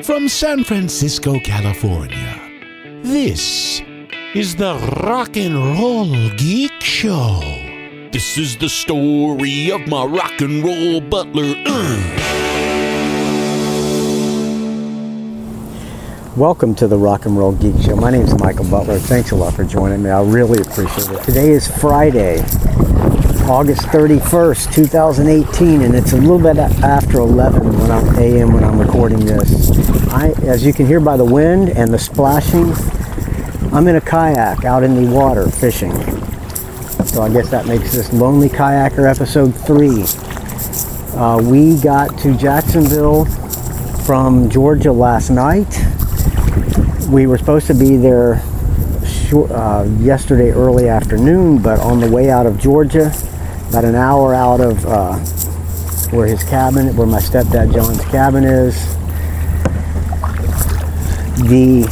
from San Francisco, California, this is the Rock and Roll Geek Show. This is the story of my rock and roll butler. Welcome to the Rock and Roll Geek Show. My name is Michael Butler. Thanks a lot for joining me. I really appreciate it. Today is Friday, August 31st, 2018, and it's a little bit after 11 a.m. when I'm recording this. As you can hear by the wind and the splashing, I'm in a kayak out in the water fishing. So I guess that makes this Lonely Kayaker episode 3. We got to Jacksonville from Georgia last night. We were supposed to be there yesterday early afternoon, but on the way out of Georgia, about an hour out of where my stepdad John's cabin is, the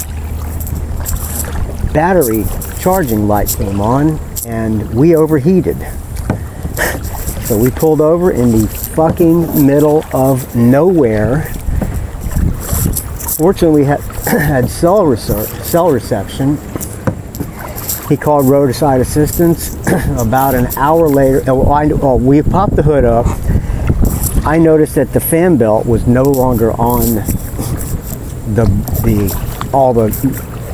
battery charging light came on and we overheated. So we pulled over in the fucking middle of nowhere. Fortunately, we had cell reception. He called roadside assistance. About an hour later, we popped the hood up. I noticed that the fan belt was no longer on all the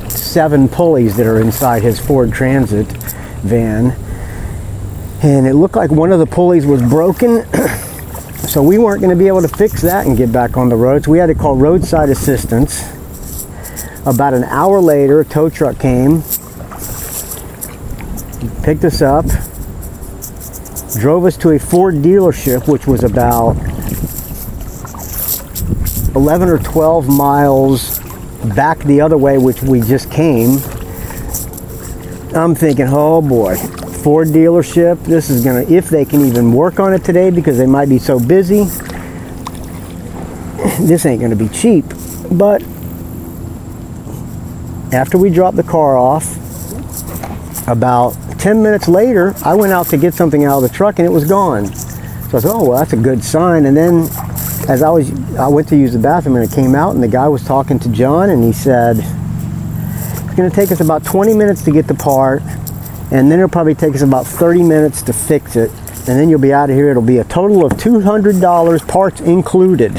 7 pulleys that are inside his Ford Transit van, and it looked like one of the pulleys was broken. So we weren't going to be able to fix that and get back on the road. So we had to call roadside assistance. About an hour later, a tow truck came, picked us up, drove us to a Ford dealership, which was about 11 or 12 miles back the other way, which we just came. I'm thinking, oh boy, Ford dealership, this is gonna, if they can even work on it today because they might be so busy, this ain't gonna be cheap. But after we dropped the car off, about 10 minutes later, I went out to get something out of the truck and it was gone. So I said, oh, well, that's a good sign. And then as I went to use the bathroom and I came out and the guy was talking to John and he said, it's gonna take us about 20 minutes to get the part, and then it'll probably take us about 30 minutes to fix it, and then you'll be out of here. It'll be a total of $200, parts included.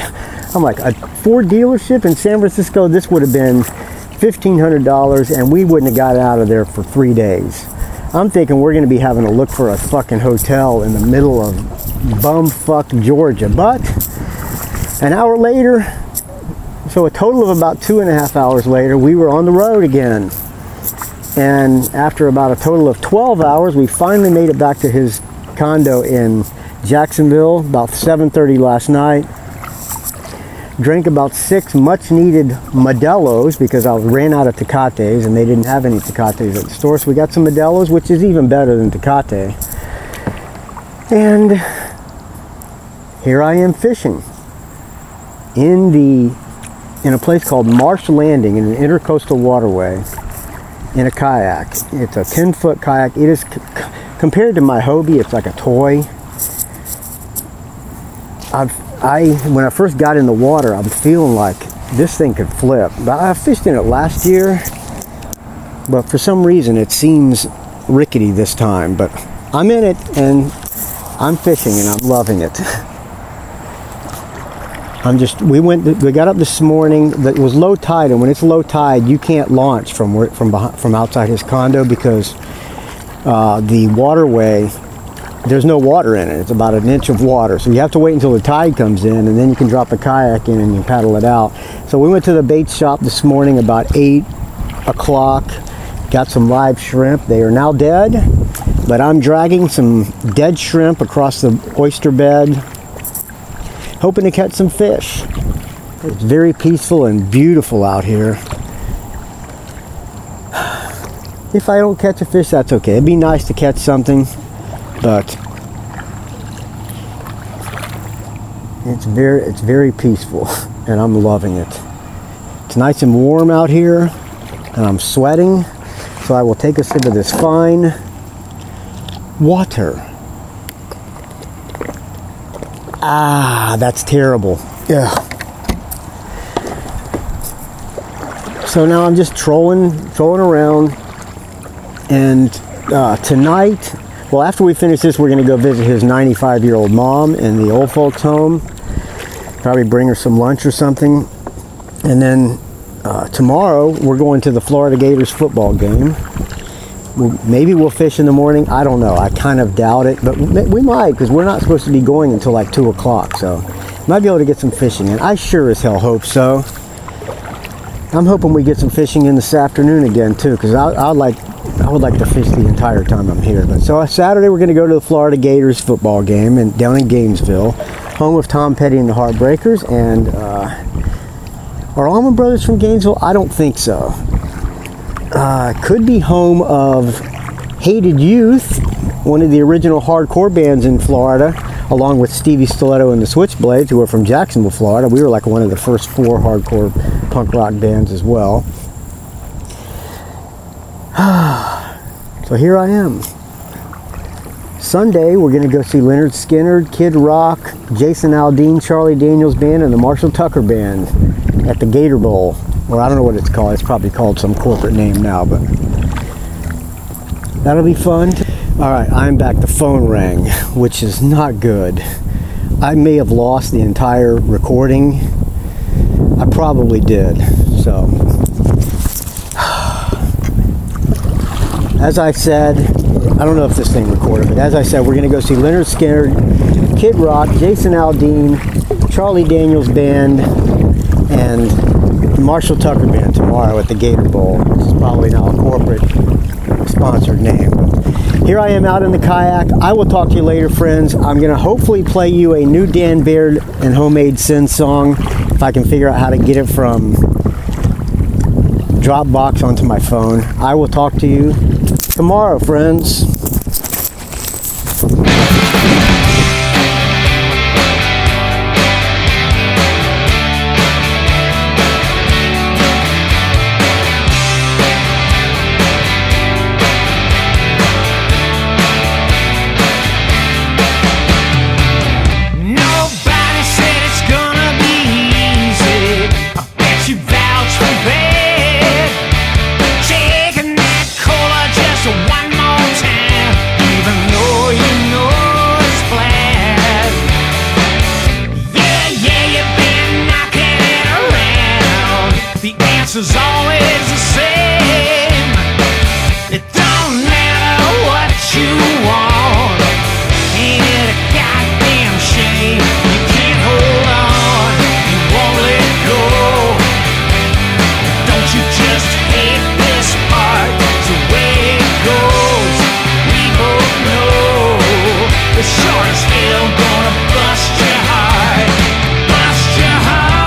I'm like, a Ford dealership in San Francisco, this would have been $1,500, and we wouldn't have got out of there for 3 days. I'm thinking we're going to be having to look for a fucking hotel in the middle of bumfuck Georgia. But an hour later, so a total of about 2.5 hours later, we were on the road again. And after about a total of 12 hours, we finally made it back to his condo in Jacksonville about 7:30 last night. Drank about 6 much-needed Modelo's because I ran out of Tecates and they didn't have any Tecates at the store. So we got some Modelo's, which is even better than Tecate. And here I am fishing in a place called Marsh Landing in an intercoastal waterway in a kayak. It's a 10-foot kayak. It is, compared to my Hobie, it's like a toy. When I first got in the water, I'm feeling like this thing could flip. But I fished in it last year, but for some reason it seems rickety this time. But I'm in it and I'm fishing and I'm loving it. We got up this morning. It was low tide, and when it's low tide, you can't launch from outside his condo because the waterway, there's no water in it. It's about an inch of water, so you have to wait until the tide comes in, and then you can drop the kayak in and you paddle it out. So we went to the bait shop this morning about 8 o'clock. Got some live shrimp. They are now dead, but I'm dragging some dead shrimp across the oyster bed, hoping to catch some fish. It's very peaceful and beautiful out here. If I don't catch a fish, that's okay. It'd be nice to catch something, but it's very peaceful and I'm loving it. It's nice and warm out here and I'm sweating, so I will take a sip of this fine water. Ah, that's terrible. Yeah. So now I'm just trolling around, and tonight, well, after we finish this, we're going to go visit his 95-year-old mom in the old folks home. Probably bring her some lunch or something. And then tomorrow, we're going to the Florida Gators football game. Maybe we'll fish in the morning. I don't know. I kind of doubt it, but we might, because we're not supposed to be going until like 2 o'clock. So might be able to get some fishing in. I sure as hell hope so. I'm hoping we get some fishing in this afternoon again too, because I would like to fish the entire time I'm here. But so Saturday we're going to go to the Florida Gators football game down in Gainesville, home of Tom Petty and the Heartbreakers. And are Allman Brothers from Gainesville? I don't think so. Could be home of Hated Youth, one of the original hardcore bands in Florida, along with Stevie Stiletto and the Switchblades, who are from Jacksonville, Florida. We were like one of the first 4 hardcore punk rock bands as well. So here I am. Sunday, we're going to go see Leonard Skinner, Kid Rock, Jason Aldean, Charlie Daniels Band, and the Marshall Tucker Band at the Gator Bowl. Or I don't know what it's called. It's probably called some corporate name now, but that'll be fun. All right, I'm back. The phone rang, which is not good. I may have lost the entire recording. I probably did. So, as I said, I don't know if this thing recorded, but as I said, we're going to go see Leonard Skinner, Kid Rock, Jason Aldean, Charlie Daniels Band, and the Marshall Tucker Band tomorrow at the Gator Bowl. This is probably now a corporate sponsored name. Here I am out in the kayak. I will talk to you later, friends. I'm going to hopefully play you a new Baird and Homemade Sin song, if I can figure out how to get it from Dropbox onto my phone. I will talk to you tomorrow, friends. Is always the same. It don't matter what you want. Ain't it a goddamn shame? You can't hold on, you won't let go. Don't you just hate this part? It's the way it goes. We both know the sure as hell gonna bust your heart. Bust your heart.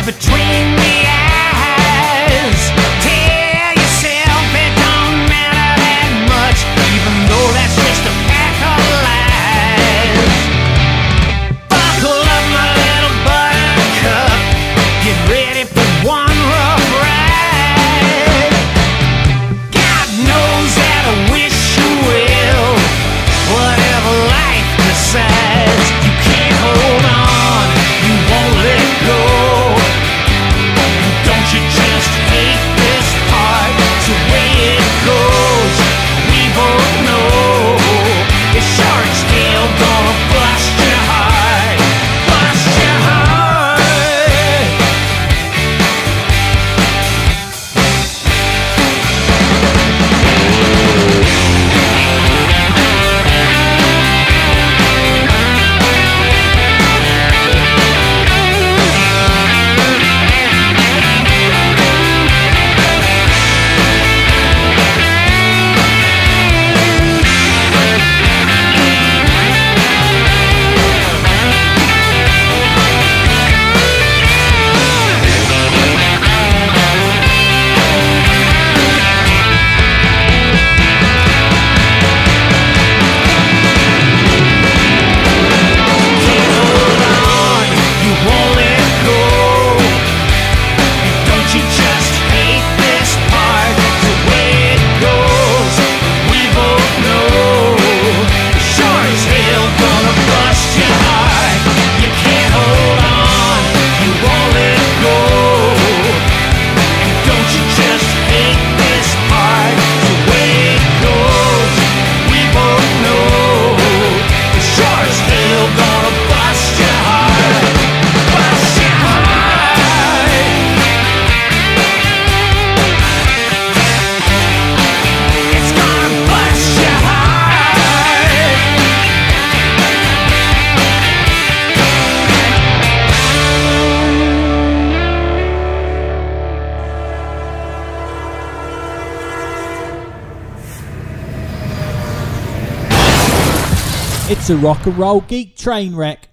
Between the eyes, tell yourself it don't matter that much, even though that's just a pack of lies. Buckle up, my little buttercup, get ready for one rough ride. God knows that I wish you will, whatever life decides. You can't hold on, you won't let go. It's a rock and roll geek train wreck.